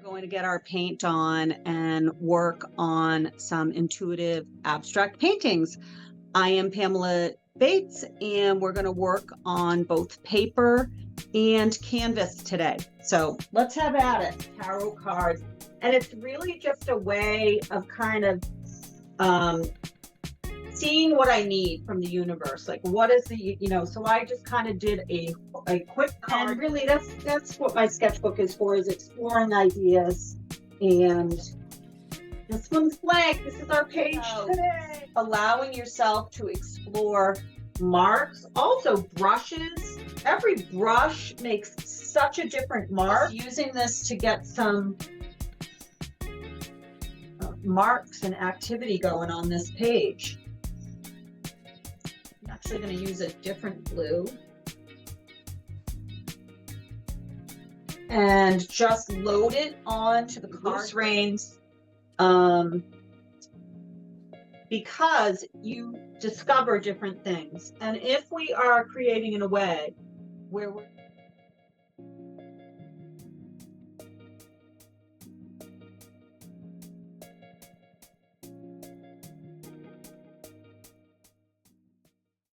going to get our paint on and work on some intuitive abstract paintings. I am Pamela Bates, and we're going to work on both paper and canvas today. So let's have at it, tarot cards. And it's really just a way of kind of seeing what I need from the universe. Like, what is the, so I just kind of did a quick card. And really, that's what my sketchbook is for, is exploring ideas. And this one's blank. This is our page today. Allowing yourself to explore marks, also brushes. Every brush makes such a different mark. Just using this to get some marks and activity going on this page. I'm actually going to use a different blue and just load it onto the card reins, because you discover different things. And if we are creating in a way where we're